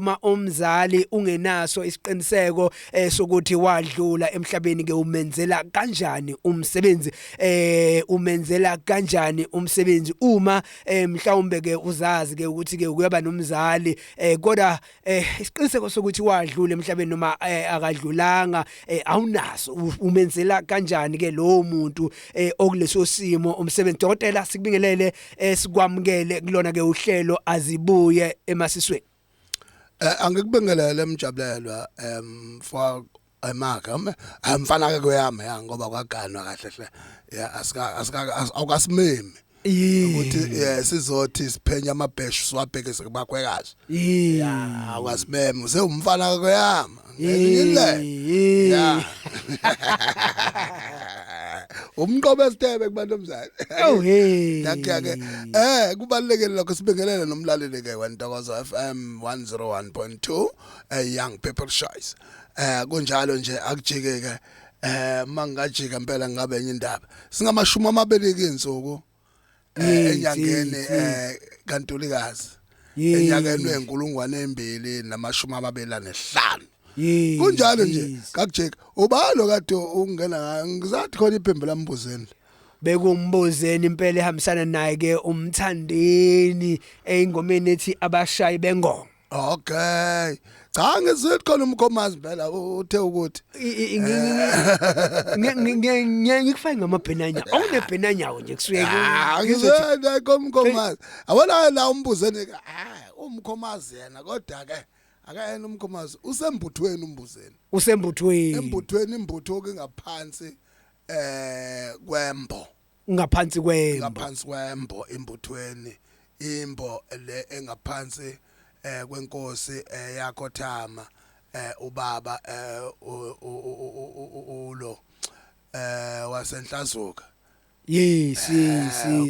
uma umzali ungenaso isiqiniseko sokuthi wadlula emhlabeni ke umenzela kanjani umsebenzi umenzela kanjani umsebenzi uma mhlawumbe ke uzazi ke ukuthi ke kuyaba nomzali kodwa isiqiniseko sokuthi wadlula emhlabeni noma akadlulanga awunaso umenzela kanjani ke lo muntu okuleso simo umsebenzi dokotela sikubingelele sikwamukele kulona ke uhlelo azibuye emasisweni angikubingelele Mjabulelwa for emaka mfana ke kuyami ngoba kwaganwa kahle hle ya awukasimeme ukuthi sizothi siphenya amabheshu siwabhekise kubakhwekazi ya awukasimeme usewumfana ke kuyami ngiyile ya umqobe sithebe kubantu omzali oh hey ke kubalekile lokho sibingelele nomlaleli ke weNtokozo FM 101.2 young people choice kunjalo nje akujike ke mangajika impela ngabe enye indaba singamashumi amabili insuku enyangeni kaNtulikazi enyakeni wenkulungwane 2025 kunjalo nje kakujike ubalo kade ungena ngizathi khona iphembe lambuzeni bekumbuzeni impela ehambisana naye ke umthandeni engomeni ethi abashayi bengoma okay cha ngizithi khona umkhomazi phela uthe ukuthi ngikufaka ngamabhenanya awunebhenanyawo nje kusuke ngizothi komkhomazi awona la umbuzeni umkhomazi yena kodwa ke akayena umkhomazi usembuthweni umbuzeni usembuthweni imbutho ke ngaphansi kwembo ngaphansi kwembo imbuthweni imbo le engaphansi kwenkosi yakho Thama ubaba ulo wasenhlazuka yes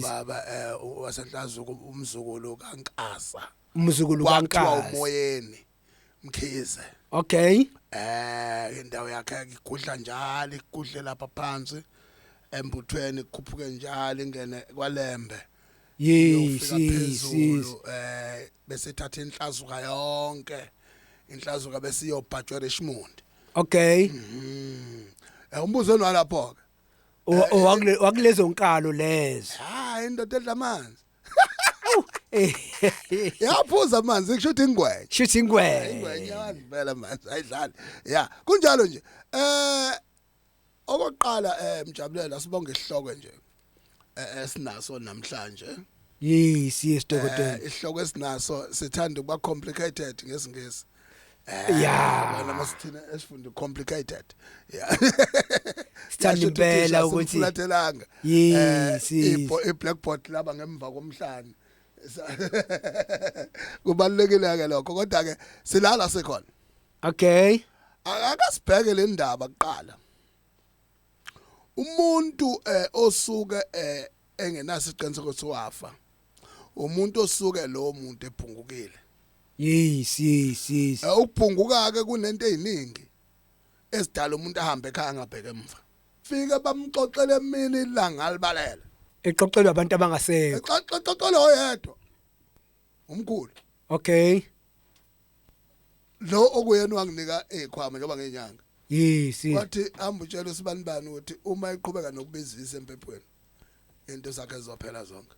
baba wasenhlazuka umzukulu kaNkasa umoyeni Mkhize okay indawo yakhe igudla njalo igudle lapha phansi embuthweni kukhuphuke njalo ingene kwaLembe yes bese thatha inhlazuka yonke inhlazuka bese iyobhajwa eShimundi okay umbuzo nalapho ke wakulezo nkalo lezo indoda edla amanzi yaphuza amanzi kusho ukuthi ingwenye yavela amanzi ayidlali ya kunjalo nje okoqala Mjabulela sibonge isihloko nje esinaso namhlanje yes dokotela isihloko esinaso sithanda ukuba complicated ngesingisi yeah masithina esifunda complicated yeah sithanda impela ukuthi fulathelanga yes i-blackboard laba ngemva komhlanje kubalekile ke lokho kodwa ke silala sekhona okay akasibheke le ndaba kuqala umuntu osuke engenaso isiqiniseko sowafa umuntu osuke lo muntu ephungukile yes ukuphunguka ke kunento eziningi esidala umuntu ahambe ekhaya ngabheke emva fika bamxoxele mina ilanga libalela exoxelwa abantu abangasekho exoxele oyedwa umkhulu okay lo okuyena wanginika ezikhwama njengoba ngenyanga yes wathi ambutshela usibanibani ukuthi uma iqhubeka nokubizisa empephweni into zakhe zizophela zonke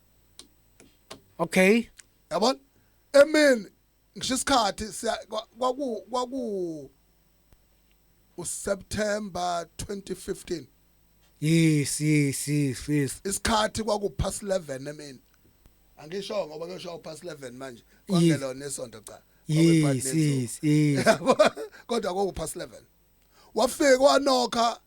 okay yabona emini ngisho isikhathi kwaku uSeptember 2015 yes isikhathi kwaku past 11 emini angisho ngoba ngisho past 11 manje kwangelo nesonto cha yes kodwa kwaku past 11 wafika wanokha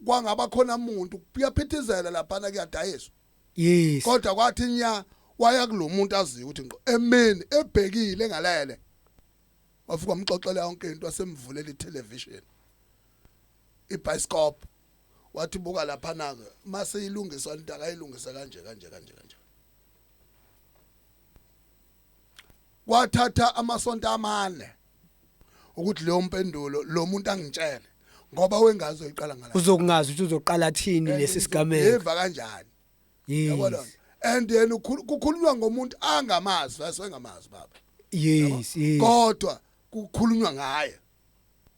kwangaba khona umuntu kuyaphithizela laphana kuyadayiswa yes kodwa kwathi nya waya kulomuntu aziyo ukuthi emini ebhekile ngalele wafika umxoxela yonke into asemvulela itelevision ibiscope wathi buka laphana ke mase ilungiswa into akayilungisa kanje wathatha amasonto amane ukuthi leyo mpendulo lo muntu angitshele ngoba wengazi oyiqala ngala uzokungazi ukuthi uzoqala thini lesi sigameko eva kanjani yabona and yena kukhulunywa ngomuntu angamazi wasengamazi baba Yes, yes. Kodwa kukhulunywa ngaye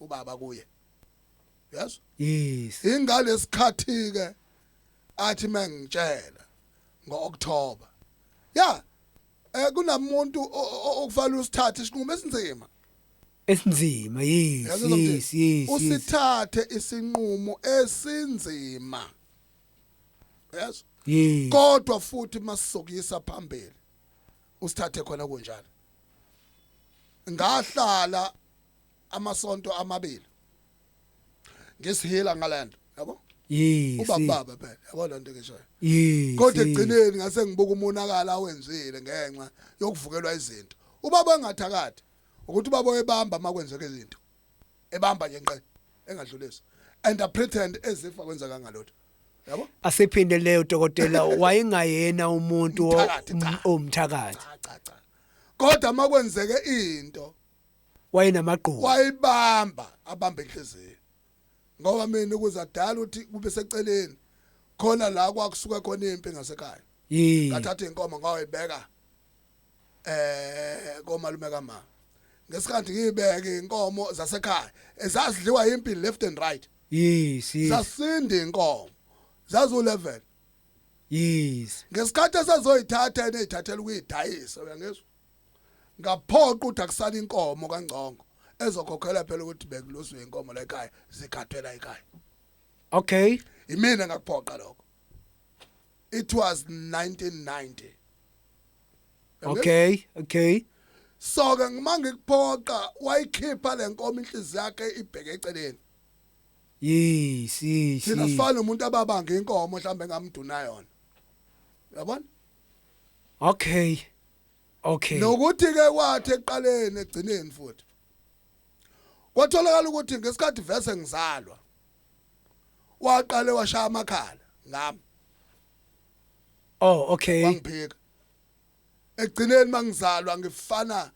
ubaba kuye. Yes. Yes. Ingalesikhathi ke athi mangitshela ngoOctober. Yeah. Kunamuntu okufanele usithathe isinqumo esinzima. Esinzima, yes, yes, yes. Usithathe isinqumo esinzima. Yes. Yes. Kodwa futhi masizokuyisa phambili. Usithathe khona kunjalo. Ngahlala amasonto amabili. Ngisihila ngalento, yabo? Yes. Ubaba phela, yabo lento ngisho. Yes. Kodwa egcineni ngase ngibuka umonakala awenzile ngenxa yokuvukelwa izinto. Ubaba engathakathi ukuthi ubaba oyebamba makwenzeka izinto. Ebamba nje nqe engadlulisi. And I pretend as if akwenzeka ngalotho. Yabo? Asephinde leyo dokotela wayengayena umuntu omthakathi. Cha. Kodwa makwenzeke into Wayenamagqubu. wayibamba abambe inhliziyo. Ngoba mina ukuzadala uthi kube seceleni khona la kwakusuka khona impi ngasekhaya. Yes. Ngathatha inkomo ngawayibeka komalume kaMama. Ngesikhathi ngiyibeke inkomo zasekhaya ezazidliwa impi left and right. Yes, yes. Sasinde inkomo. Zazu level. Yes. Ngesikhathi esazoyithatha eneyithathela ukuyidayisa uyangizwa. Ngaphoqa ukuthi akusala inkomo kaNgcongo ezokhokhela phela ukuthi bekuluswe inkomo la ekhaya zikhathela ekhaya. Okay. Imina ngakuphoqa lokho. It was 1990. Okay. So ke ngimangikuphoqa wayikhipha lenkomo inhliziyo yakhe ibheke eceleni. Yes. Thina sifana umuntu ababanga inkomo mhlambe ngamduna yona. Yabona? Okay. Nokuthi ke kwathi eqaleni egcineni futhi. Kwatholakala ukuthi ngesikhathi vese ngizalwa. Waqale washaya amakhala ngami. Oh, okay. Wangiphika. Egcineni mangizalwa ngifana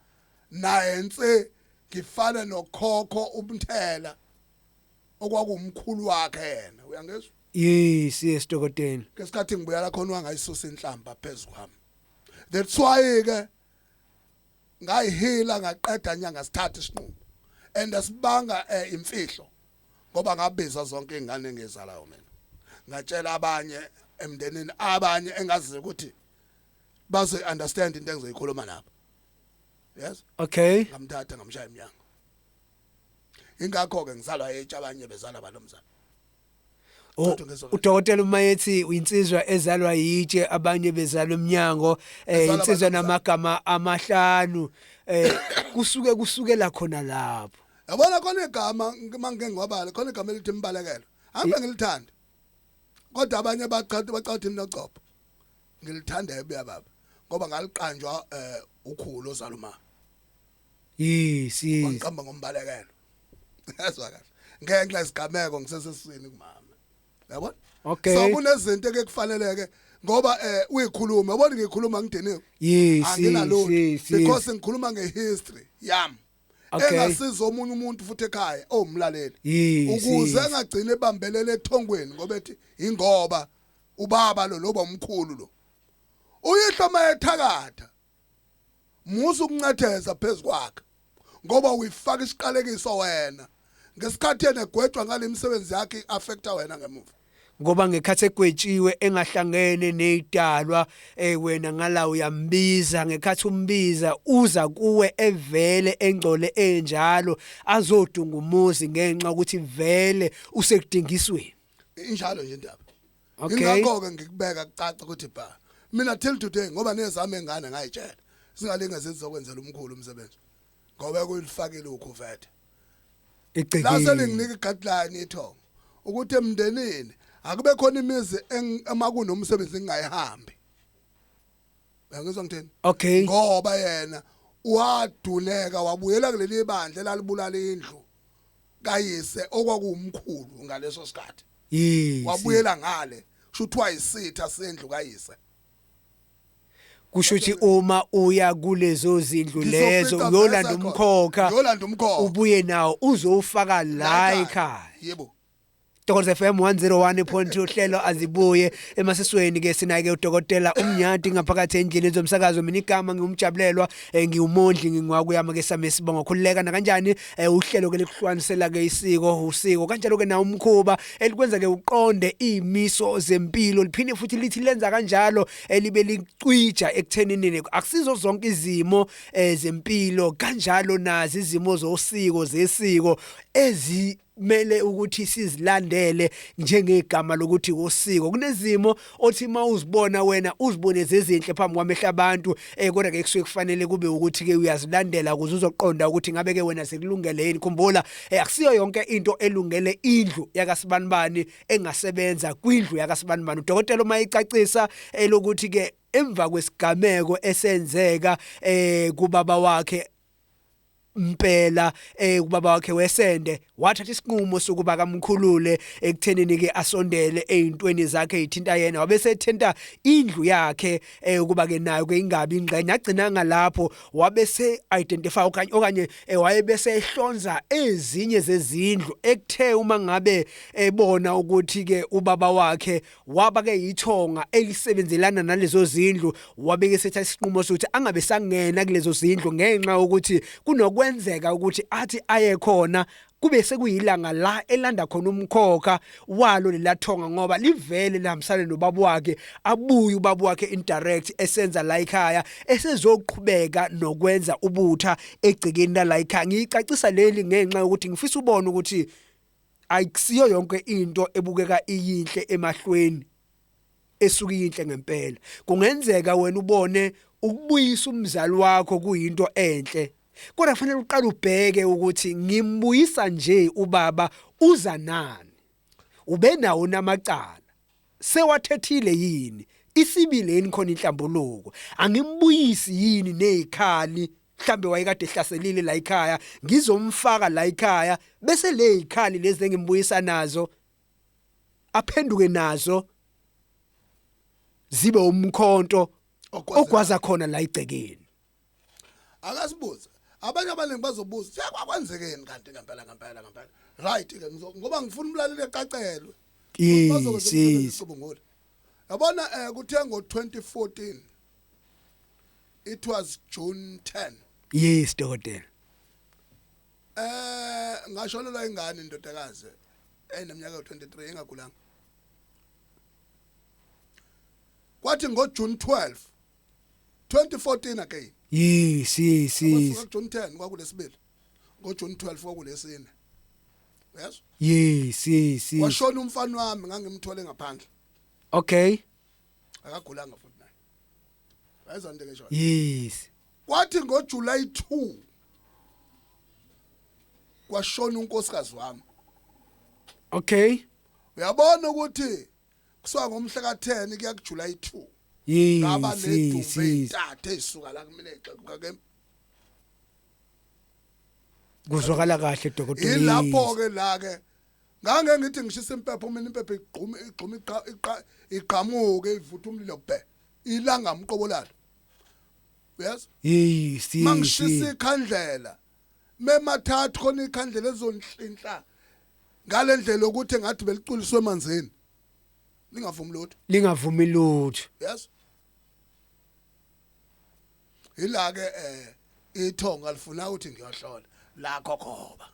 naye nse ngifana nokhokho umthela okwakumkhulu wakhe yena uyangizwa. Yes dokotela. Ngesikhathi ngibuya la khona wangayisusa inhlamba phezulu kwami. That's why ke ngayihila ngaqeda inyanga sithatha isinqumo and asibanga imfihlo ngoba ngabiza zonke izingane engizalayo mina. Ngatshela abanye emndenini abanye engazi ukuthi bazo understand into engizoyikhuluma nabo. Yes. Okay. Ngamthatha ngamshaya iminyango. Ingakho ke ngizalwa yetsha abanye bezala balomzana. Udokotela umayethi uyinsizwa ezalwa yitshe abanye bezalwa eminyango insizwa namagama amahlanu kusukela khona lapho. Yabona khona igama mangeke ngiwabale khona igama elithi imbalekelo. Angibe ngilithanda. Kodwa abanye bacathi nocopho. Ngilithanda ebuya baba ngoba ngaliqanjwa ukhulu ozaluma. Yes. Ngiqamba ngombalekelo. Yazwa kahle. Ngenxa isigameko ngisesesini kumama. Yabona? Okay. So kunezinto ke kufaneleke ngoba uyikhuluma yabona ngikhuluma ngidiniwe. Yes. Because ngikhuluma ngehistory yami. Engasiza omunye umuntu futhi ekhaya omlaleli. Ukuze engagcine ebambelele ethongweni ngoba ethi ingoba ubaba lo loba umkhulu lo. Uyihlo mayethakatha. Musu ukuncatheza phezukwakhe. Ngoba uyifaka isiqalekiso wena. Ngesikhathi yena egwetshwa ngalemisebenzi yakhe affecta wena ngemuva. Ngoba ngekhathi egwetshiwe engahlangene nezidalwa wena ngala uyambiza ngekhathi umbiza uza kuwe evele engcole enjalo azodunga umuzi ngenxa ukuthi vele usekudingisweni. Injalo nje indaba. Okay. Ingakho ke ngikubeka kucaca ukuthi ba mina till today ngoba nezami engane ngayitshela singalinga sizokwenzela umkhulu umsebenzi. Ngoba kuyifakile ukhuvethe. La selinginika igadline ithongo ukuthi emndenini akube khona imizi emakunomsebenzi engayihambi. Uyangizwa ngithini? Okay. Ngoba yena waduneka wabuyela kuleli bandla lalibulala indlu kayise okwakumkhulu ngaleso sikhathi. Yes. Wabuyela ngale shuthi wayisitha sendlu kayise. Kusho ukuthi uma uya kulezo zindlu lezo uyolanda umkhokha ubuye nawo uzofaka la ekhaya. Yebo. Ukhoze FM 101.2 uhlelo azibuye emasisweni ke sinake udokotela umnyati ngaphakathi endlini zomsakazo mina igama ngumjabulelwa ngiwumondli ngingwakuyama ke sami sibonga khulileka na kanjani uhlelo ke likuhlukanisela ke usiko kanjalo ke na umkhuba elikwenza ke uqonde imiso zempilo liphinde futhi lithi lenza kanjalo libe licwija ekuthenini akusizo zonke izimo zempilo kanjalo nazi izimo zosiko zesiko mele ukuthi sizilandele njengegama lokuthi usiko kunezimo othi mawuzibona wena uzibone zezinhle phambi kwamehla abantu kodwa ke kusuke kufanele kube ukuthi ke uyazilandela ukuze uzoqonda ukuthi ngabe ke wena sekulungeleni khumbula akusiyo yonke into elungele indlu yakasibanibani engasebenza kwindlu yakasibanibani udokotela mayicacisa elokuthi ke emva kwesigameko esenzeka kubaba wakhe impela ubaba wakhe wesende wathatha isinqumo sokuba kamkhulule ekuthenini ke asondele ezintweni zakhe ezithinta yena wabesethenta indlu yakhe ukuba ke nayo ke ingabi ingxenye agcina ngalapho wabese identify okanye wayebese ehlonza ezinye zezindlu ekuthe uma ngabe ebona ukuthi ke ubaba wakhe waba ke yithonga elisebenzelana nalezo zindlu wabeke sethatha isinqumo sokuthi angabe sangena kulezo zindlu ngenxa ukuthi kwenzeka ukuthi athi aye khona kube sekuyilanga la elanda khona umkhokha walo lelathonga ngoba livele lahambisana nobaba wakhe abuye ubaba wakhe indirect esenza la ekhaya esezoqhubeka nokwenza ubutha egcikeni la ekhaya ngicacisa leli ngenxa ukuthi ngifisa ubone ukuthi ayikusiyo yonke into ebukeka iyinhle emahlweni esuka iyinhle ngempela kungenzeka wena ubone ukubuyisa umzali wakho kuyinto enhle kodwa kufanele uqale ubheke ukuthi ngimbuyisa nje ubaba uza nani ube nawo namacala sewathethile yini isibileni khona inhlambuluko angimbuyisi yini nezikhali mhlambe wayekade ehlaselile la ekhaya ngizomfaka la ekhaya bese le zikhali lezi engimbuyisa nazo aphenduke nazo zibe umkhonto ogwaza khona la igcekeni akasibuza abanye abaningi bazobuza sekwakwenzekeni kanti ngempela right ke ngoba ngifuna umlaleli ecacelwe bazokuzobungula yabona kuthe ngo2014 it was June 10 yes dokotela ngashonelwa ingane indodakazi eneminyaka u23 engagulanga kwathi ngoJune 12 2014 again yes June 10 kwakulesibili ngoJune 12 kwakulesine yes washona umfana wami ngangimthole ngaphandle okay akagulanga futhi naye wayezande ke shona yes kwathi ngoJuly 2 kwashona unkosikazi wami okay uyabona ukuthi kusuka ngomhla ka10 kuya kuJuly 2 ngaba nedumbe itathe esuka la kumina exequka ke kuzwakala kahle dokotela ilapho ke la ke ngange ngithi ngishisa impepho mina impepho iqhamuke ivutha umlilo bhe ilanga umqobolalo yes mangishisa ikhandlela memathathu khona ikhandlela ezonhlinhla ngalendlela ukuthi ngathi beliculiswe emanzini lingavumi lutho yes ila ke ithonga lifuna ukuthi ngiyohlola la khokhoba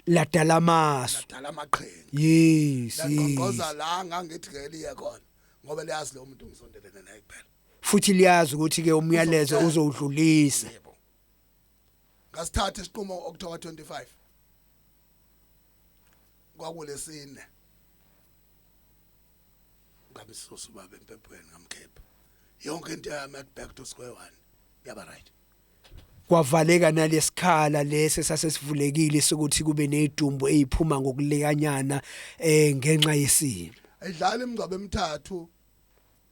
ladala amasu ladala amaqhenga yes ngqoza la ngangithi ke liye khona ngoba liyazi lo muntu ngisondelene naye kuphela futhi liyazi ukuthi ke umyalezo uzowudlulisa ngasithatha isiqumo October 25 kwakulesine ngabisusa baba empepweni ngamkhepha yonke into yami at back to square one yaba right kwavaleka nalesikhala lese sasesivulekile sokuthi kube nedumbu eziphuma ngokulekanyana ngenxa yesimo ayidlala imingcwabe emithathu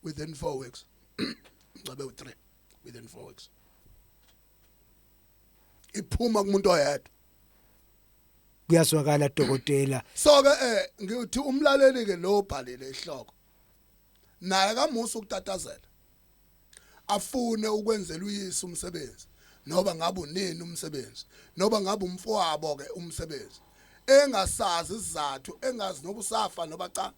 within 4 weeks imingcwabe u3 within 4 weeks iphuma kumuntu oyedwa kuyazwakala dokotela so ke ngithi umlaleli ke lo bhalile ihloko naye kamusa ukutatazela afune ukwenzela uyise umsebenzi noba ngabe unini umsebenzi noba ngabe umfowabo ke umsebenzi engasazi isizathu engazi nobusafa nobaca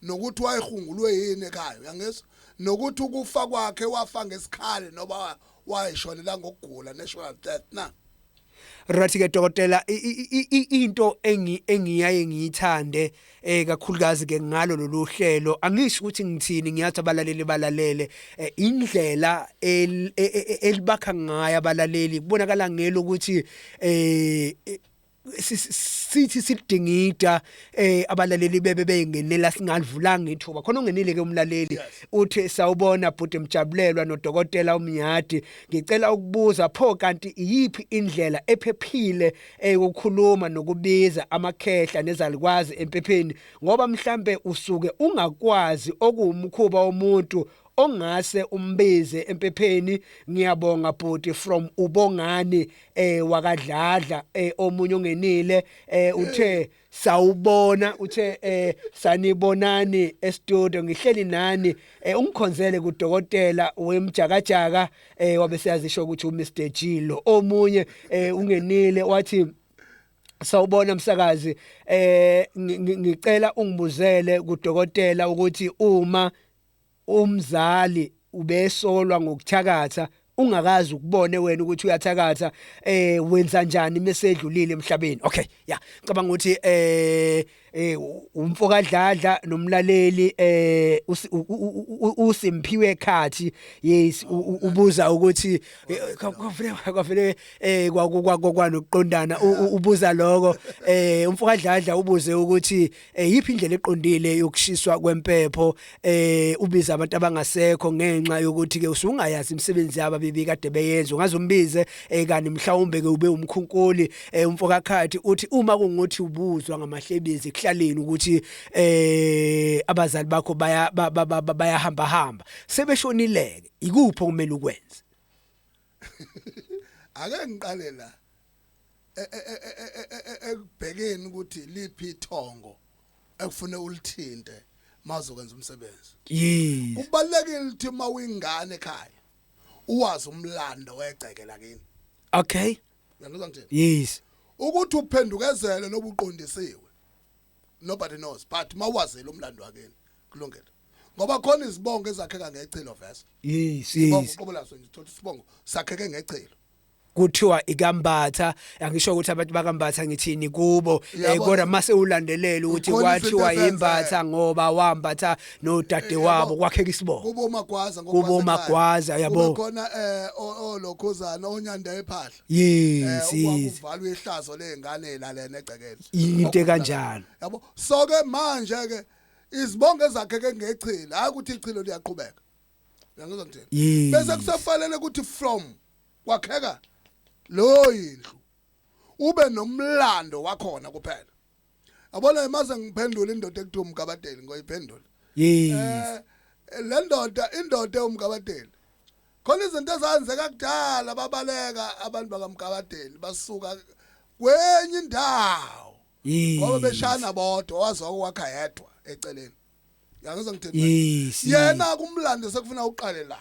nokuthi wayehungulwe yini ekhaya uyangizwa nokuthi ukufa kwakhe wafa ngesikhali noba wayeshonela ngokugula natural death na Rathi ke dokotela into engiyaye ngiyithande kakhulukazi ke ngalo lolu hlelo angisho ukuthi ngithini ngiyathi abalaleli balalele indlela elibakha ngayo abalaleli kubonakala ngelo ukuthi sithi sidingida abalaleli bebe bengenela singalivulanga ithuba khona ungenile ke umlaleli uthi sawubona bhuti Mjabulelwa nodokotela uMnyadi ngicela ukubuza pho kanti iyipi indlela ephephile ukukhuluma nokubiza amakhehla nezalikwazi empepheni ngoba mhlambe usuke ungakwazi okuwumkhuba womuntu ongase umbize empepheni ngiyabonga bhuti from ubongani wakadladla omunye ongenile uthe sawubona uthe sanibonani e-studio ngihleli nani ungikhonzele kudokotela wemjakajaka wabe siyazisho ukuthi uMr Jilo omunye ungenile wathi sawubona msakazi ngicela ungibuzele kudokotela ukuthi uma umzali ubesolwa ngokuthakatha ungakazi ukubone wena ukuthi uyathakatha wenza kanjani mesedlulile emhlabeni okay yeah ngicabanga ukuthi umfokadladla nomlaleli uSimphiwe Khathi yes ubuza ukuthi kwavele kwanokuqondana ubuza lokho umfokadladla ubuze ukuthi yipi indlela eqondile yokushiswa kwempepho ubiza abantu abangasekho ngenxa yokuthi ke usungayazi imisebenzi yabo bebi kade beyenza ungazumbize kani mhlawumbe ke ube umkhunkuli umfokakhathi uthi uma kunguthi ubuzwa ngamahlebezi kuhlaleni ukuthi abazali bakho bayahamba hamba sebeshonileke ikuphi okumele ukwenze ake ngiqale la ekubhekeni ukuthi liphi ithongo ekufune ulithinte mazokwenza umsebenzi yes kubalekile ukuthi mawingane ekhaya uwazi umlando wegceke lakini okay uyangizwa ngithini yes ukuthi uphendukezele nobuqondisiwe nobody knows but mawazela umlando wakini kulungile ngoba khona izibongo ezakheka ngechilo verse yes yes ngoba so ngithola isibongo sakheke ngechilo kuthiwa ikambatha angisho ukuthi abantu bakambatha ngithini kubo kodwa mase ulandelela ukuthi kwathiwa imbatha ngoba wambatha nodade wabo kwakheka isibongo kubo magwaza yabo khona olokhuzana onyanda ephahla yes uvalwe ihlazo lengane la lena egcekeni into kanjalo yabo so ke manje ke izibongo ezakheke ngechilo hayi ukuthi ichilo liyaqhubeka uyangizwa ngithini bese kusafanele ukuthi from kwakheka lo yindlu ube nomlando wakhona kuphela yabona mase ngiphendula indoda ekuthiwa uMgabadeli ngoyiphendula yes le indoda eumgabadeli khona izinto ezanzeka kudala babaleka abantu bakaMgabadeli basuka kwenye indawo ngoba beshana bodwa wazi okwakha yedwa eceleni yangizwa ngithini yena kumlando sekufuna uqale la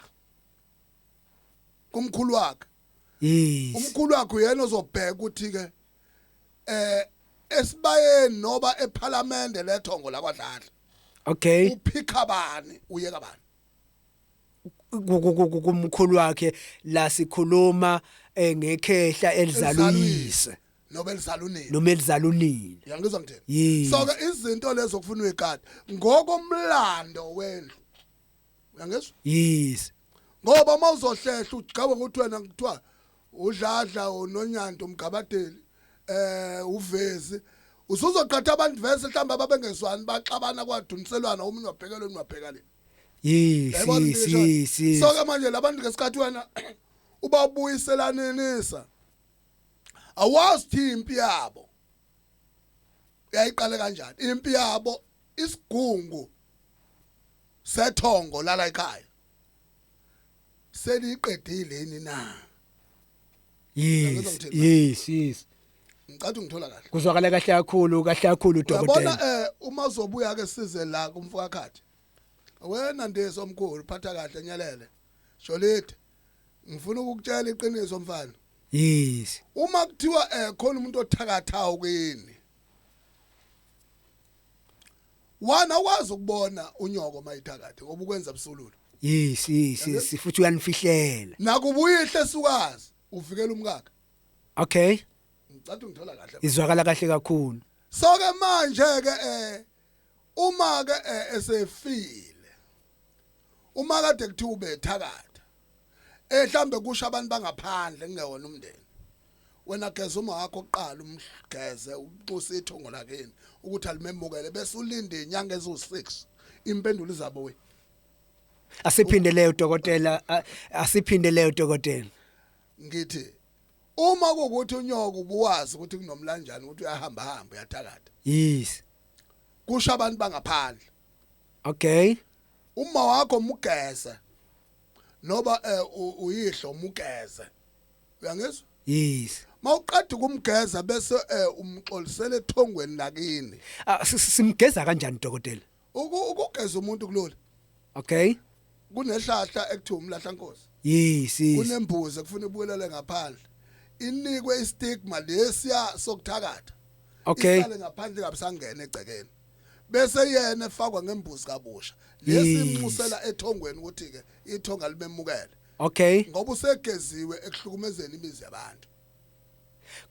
kumkhulu wakhe yes umkhulu wakhe uyena ozobheka ukuthi ke esibayeni noba eParliament lethongo lakwadladla okay uphika bani uyeka bani kumkhulu wakhe la sikhuluma ngekhehla elizaluyise noma elizalunini uyangizwa ngithini so ke izinto lezo kufuna uyigada ngokomlando wendlu uyangizwa yes ngoba mawuzohlehla ucabange ukuthi wena ngithiwa udladla uNonyanda uMgabadeli uvezi usuzoqhatha abantu vese mhlamba babengezwani baxabana kwaduniselwana umuntu wabhekela wabheka le yes so ke manje labantu ngesikhathi wena ubabuyiselanisa awazi impi yabo yayiqale kanjani impi yabo isigungu sethongo lala ekhaya seliqedile yini na yes ngicatha ungithola kahle kuzwakala kahle kakhulu dokotela yabona uma uzobuya ke size la kumfokakhathi wena ndeso omkhulu phatha kahle nyelele Jolide ngifuna ukukutshela iqiniso mfana yes uma kuthiwa khona umuntu othakathayo kini wana wazi ukubona unyoko mayithakade ngoba ukwenza abusululo yes futhi uyanifihlela nakubuyihle sukazi uvikela umkakhe okay ngicela ungithola kahle izwakala kahle kakhulu so ke manje ke uma ke esefile uma kade kuthi ubethakade mhlambe kusho abantu bangaphandle ngewona umndeni wena geza uma wakho oqala umgeze uqose ithongo lakeni ukuthi alimemukele bese ulinde inyanga ezo6 impendulo izabo we asiphindeleyo dokotela ngithi uma kuukuthi unyoko ubuwazi ukuthi kunomlanjani ukuthi uyahamba uyathakada yes kusho abantu bangaphandle okay uma wakho umgeze noba uyihlo umgeze uyangizwa yes mawuqeda ukumgeza bese umxolisele ethongweni lakini simgeza kanjani dokotela ukugeza umuntu kulolu okay kunehlahla ekuthiwa umlahla nkosi yes kunembuzi ekufuna ibuyelele ngaphandle inikwe istigma lesiya sokuthakatha okay isale ngaphandle kabusangena egcekeni bese yena efakwa ngembuzi kabusha lesimnxusela ethongweni ukuthi ke ithonga libemukele okay ngoba usegeziwe ekuhlukumezeni imizi yabantu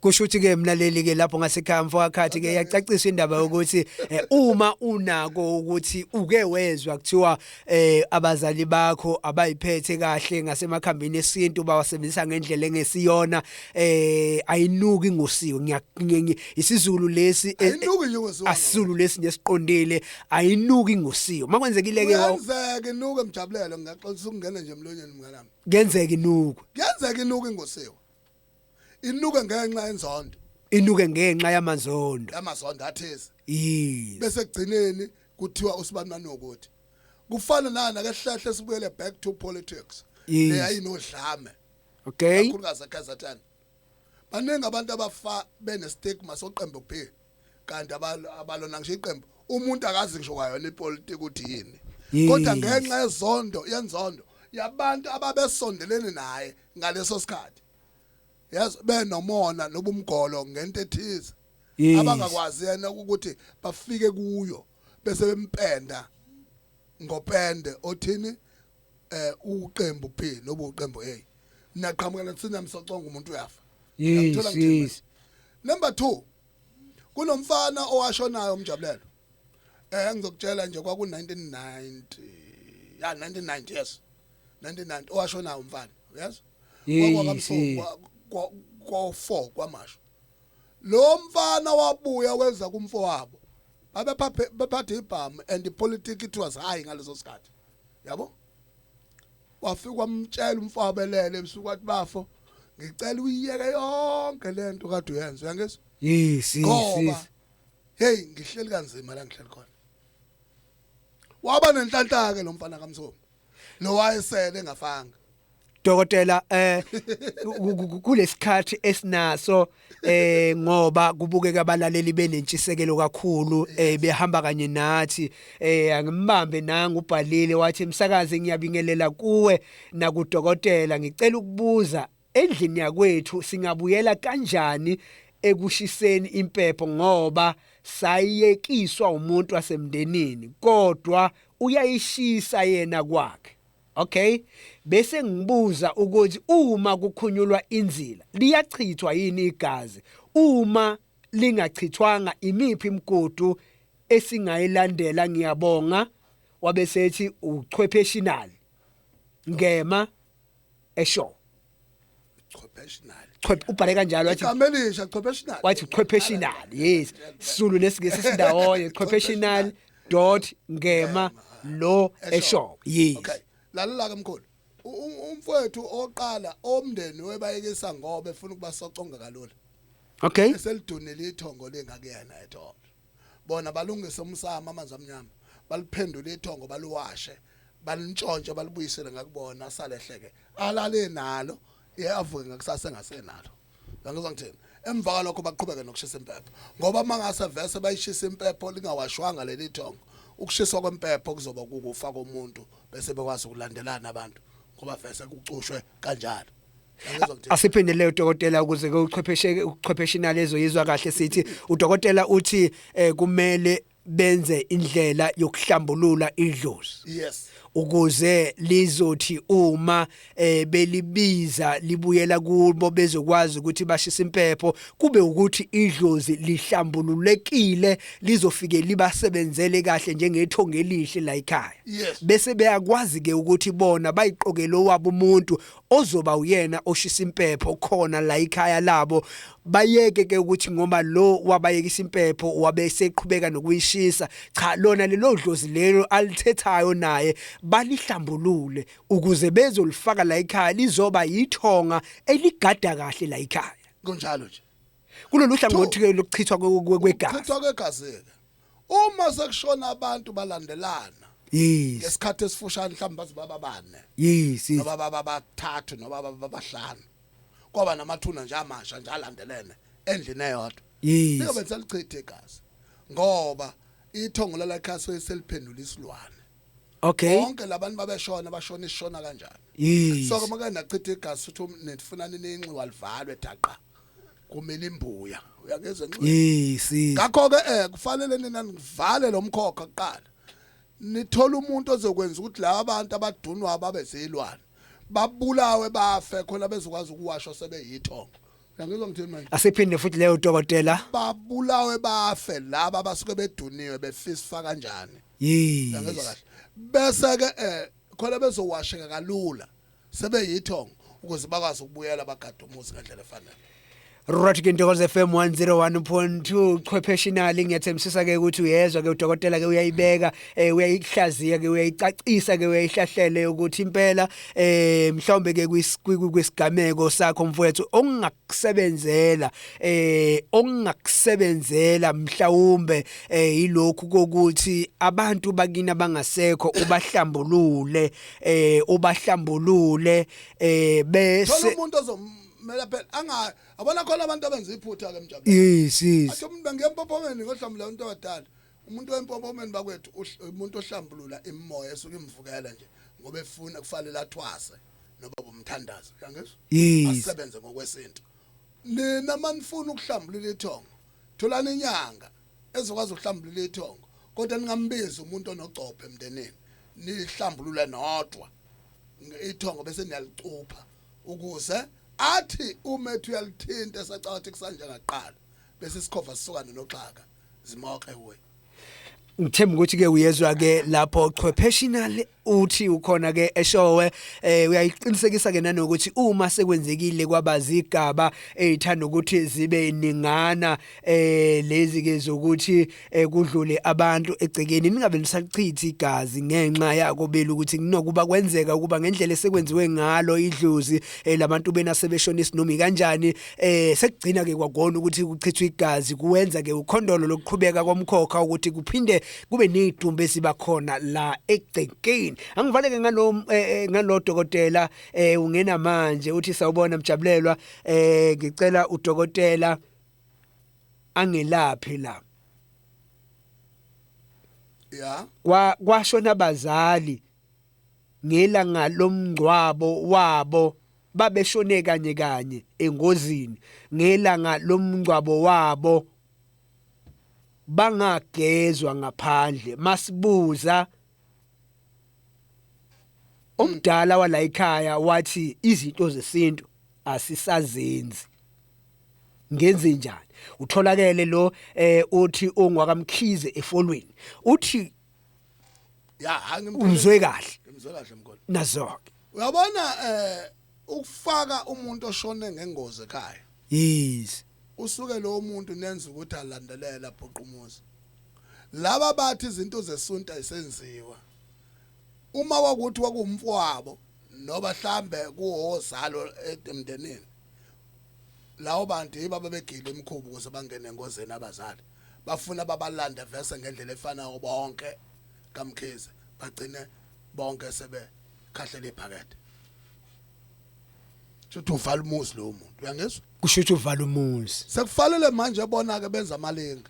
kusho ukuthi ke mlaleli ke lapho ngasekhaya mfowakhathi ke yacacisa indaba ukuthi uma unako ukuthi uke wezwa kuthiwa abazali bakho abayiphethe kahle ngasemakhambini esintu bawasebenzisa ngendlela engesiyona ayinuki ngosiwe isizulu lesi ayinuki ngosiwe asizulu lesi nesiqondile ayinuki ngosiwe makwenzekile ke kwenzeke inuke emjabulelo ngaxolisa ukungena nje emlonyeni mnganami kuyenzeka inuki ngosiwe inuke ngenxa yenzondo inuke ngenxa yamanzondo athize yes bese kugcineni kuthiwa usibani ukuthi kufana nana ke hlahle sibuyele back to politics leyayinodlame okay kakhulukazi eKZN baningi abantu abafa benestigma soqembu kuphela kanti abalona ngisho iqembu umuntu akazi ngisho kwayona ipolitiki ukuthi yini kodwa ngenxa yenzondo yabantu ababesondelene naye ngaleso sikhathi yazi benomona nobumgolo ngento ethize abangakwazi yena ukuthi bafike kuyo bese bempenda ngopende othini uqembu P nobu uqembu A naqhamuka nathina msoconga umuntu uyafa yes number 2 kunomfana owashonayo umjabulelo ngizokutshela nje kwaku 1990 1990 yes 1990 owashonayo umfana yes kwa4 kwamasho lo mfana wabuya wenza kumfowabo bephathe ibhamu and ipolitiki it was high ngaleso sikhathi yabo wafika wamtshela umfowabo elele ebusuku wathi bafo ngicela uyiyeke yonke lento kade uyenza uyangizwa yes hey ngihleli kanzima la ngihleli khona waba nenhlanhla ke lo mfana kaMsomo lo wayesele engafanga dokotela kulesikhathi esinaso ngoba kubukeka abalaleli benentshisekelo kakhulu behamba kanye nathi angimbambe nanga ubhalile wathi umsakazi ngiyabingelela kuwe nakudokotela ngicela ukubuza endlini yakwethu singabuyela kanjani ekushiseni impepho ngoba sayekiswa umuntu wasemndenini kodwa uyayishisa yena kwakhe okay bese ngibuza ukuthi uma kukhunyulwa inzila liyachithwa yini igazi uma lingachithwanga imiphi imigudu esingayilandela ngiyabonga wabesethi uchwepheshinal ngema esho ubhale kanjalo wathi igamelisha chwepheshinal wathi uchwepheshinal yes Sulu lesingesisindawo chwepheshinal.ngema lo esho yes okay lalela ke mkhulu umfowethu oqala omndeni webayekisa ngoba efuna ukuba soconga kalula okay eselidunile ithongo lengakuyena ethola bona balungisa umsama amanzi amnyama baliphendula ithongo baluwashe balintshontshe balibuyisele ngakubona asalehleke alale nalo yavuke ngakusasa engasenalo ngizwa ngithini emva kwalokho baqhubeka nokushisa impepho ngoba mangase vese bayishisa impepho lingawashwanga leli thongo ukushiswa kwempepho kuzoba kukufa komuntu bese bekwazi ukulandelana abantu ngoba vese kucushwe kanjalo asiphindele udokotela ukuze ke uchwepheshinal ezoyizwa kahle sithi udokotela uthi kumele benze indlela yokuhlambulula idlozi. Yes. Ukuze lizothi uma belibiza libuyela kubo bezokwazi ukuthi bashisa impepho kube ukuthi idlozi lihlambululekile lizofike libasebenzele kahle njengethonga elihle la ekhaya. Yes. Bese beyakwazi ke ukuthi bona bayiqokele wabo umuntu ozoba uyena oshisa impepho khona la ekhaya labo bayeke ke ukuthi ngoba lo wabayekisa impepho wabe seqhubeka nokuyishisa cha lona lelo dlozi lelo alithethayo naye balihlambulule ukuze bezolifaka la ekhaya lizoba yithonga eligada kahle la ekhaya kunjalo nje kulolu hlangothi ke lokuchithwa kwegazi uchithwa kwegazi uma sekushona abantu balandelana yes ngesikhathi esifushane mhlawumbe bazibaba bane yes noma bathathu noma bahlanu ngoba namathuna nje amasha nje alandelene endlini eyodwa yes beke bensalichithe igazi ngoba ithongo la ekhaya seliphendula isilwane. Okay. Bonke labantu babeshona bashona isishona kanjani. Yes. So kuma kanachitha igazi futhi nifuna ninenci walivalwe daqa. Kumele imbuya. Uyangezwe nqo. Yes. Ngakho ke kufanele nina nivale lo mkhokha kuqala. Nithola umuntu ozokwenza ukuthi laba abantu abadunwa babe zilwane. Babulawe bafe khona bezokwazi ukuwashwa sebeyithongo. Uyangizwa ngithini manje? Asiphinde futhi leyo dokotela. Babulawe bafe laba abasuke beduniwe befisfa kanjani. Yes. Uyangizwa kahle. Bese ke khona bezowasheka kalula sebeyithongo ukuze bakwazi ukubuyela bagada umuzi ngendlela efanele. Right ke Ntokozo FM 101.2 professionally ngiyathembisisa ke ukuthi uyezwa ke udokotela ke uyayibeka uyayihlaziya ke uyayicacisa ke uyayihlahlele ukuthi impela mhlawumbe ke kwisigameko sakho mfowethu ongakusebenzela mhlawumbe yilokhu kokuthi abantu bakina bangasekho ubahlambulule bese umuntu mela phela abona khona abantu abenza iphutha ke mjabula. Yes. Athi umuntu bangempopomeni ngohlambula umuntu abadala. Umuntu wempopomeni bakwethu umuntu ohlambulula imimoya esuke imvukela nje ngoba efuna kufanele athwase noba umthandazo uyangizwa? Yes. Asebenze ngokwesintu. Nina manifuna ukuhlambulula ithongo. Tholani inyanga ezokwazi ukuhlambulula ithongo. Kodwa ningambizi umuntu onogcophe emndenini. Nihlambulule nodwa. Ithongo bese niyalicupha ukuze athi umethu uyalithinta esacatha kusanje ngaqala bese sikhova sisukana noxhaka zimoke we ngithemba ukuthi ke uyezwa ke lapho professional uthi ukhona ke eshowe uyayiqinisekisa ke nanokuthi uma sekwenzekile kwabazigaba ezithanda ukuthi zibe ningana lezi ke zokuthi kudlule abantu egcekeni ningabe nisalichitha igazi ngenxa yako bela ukuthi kunokuba kwenzeka ukuba ngendlela esekwenziwe ngalo idlozi labantu bena sebeshonisa noma kanjani sekugcina ke kwagona ukuthi kuchithwe igazi kuwenza ke ukhondolo lokuqhubeka komkhokha ukuthi kuphinde kube nezidumbe sibakhona la egcekeni angivaleke ngalo dokotela ungena manje uthi sawubona Mjabulelwa ngicela udokotela angelaphi la ya kwashona abazali ngelanga lomngcwabo wabo babeshone kanye engozini ngelanga lomngcwabo wabo bangagezwa ngaphandle masibuza umdala wala ekhaya wathi izinto zesintu asisazenzi ngenze njani utholakele lo uthi ongwakamkhize efolweni uthi ya umzwe kahle mkhulu nazoke uyabona ukufaka umuntu oshone ngengozi ekhaya yes usuke lo muntu nenza ukuthi alandelela phoqumuzi laba bathi izinto zesunta isenziwa uma wakuthi wakumfowabo noba mhlambe kuhozalo emndenini lawo bantu ibaba begile emkhubu ukuze bangene engozeni abazali bafuna babalanda vese ngendlela efanayo bonke kamkhize bagcine bonke sebe khahlela iphakethe Shothi uvala umuzi lo muntu uyangizwa kusho ukuthi uvala umuzi sekufanele manje bona ke benza amalinga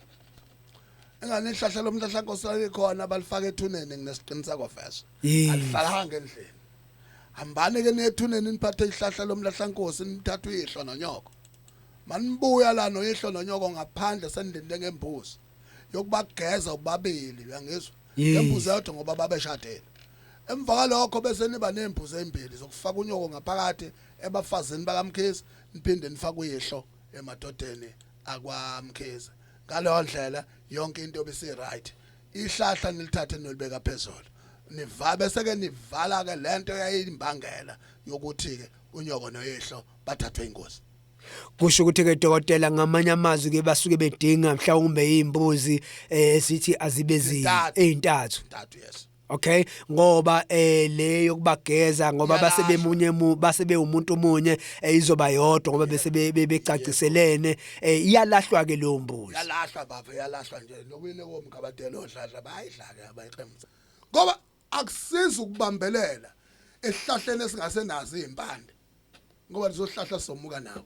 engane ihlahla lomhlahla nkosana likhona balifaka ethuneni nginesiqiniseko vese alihlalanga endlini hambane ke nethuneni niphathe ihlahla lomhlahla nkosi nithatha uyihlo nonyoko manibuya la noyihlo nonyoko ngaphandle sendinde ngembuzi yokubageza ubabili uyangizwa ngembuzi yodwa ngoba babeshadela emva kwalokho bese niba nembuzi ezimbili zokufaka unyoko ngaphakathi ebafazini bakamkhezi niphinde nifake uyihlo emadodeni akwamkhezi ngaleyo ndlela yonke into bese right ihlahla nilithathe nolibeka phezulu niva bese ke nivala ke lento yayimbangela yokuthi ke unyoko noyihlo bathathwe inkosi kusho ukuthi ke dokotela ngamanye amazwi ke basuke bedinga mhlawumbe izimbuzi sithi azibezi ezintathu yes okay ngoba leyo kubageza ngoba basebe umuntu munye izoba yodwa ngoba bese becaciselene iyalahlwa ke leyo mbuzi yalahlwa baba yalahlwa nje nokuyile komkabadelo odladla bayidlake abayiqemza ngoba akusiza ukubambelela esihlahleni esingasenazo izimpande ngoba lizohlahla somuka nawo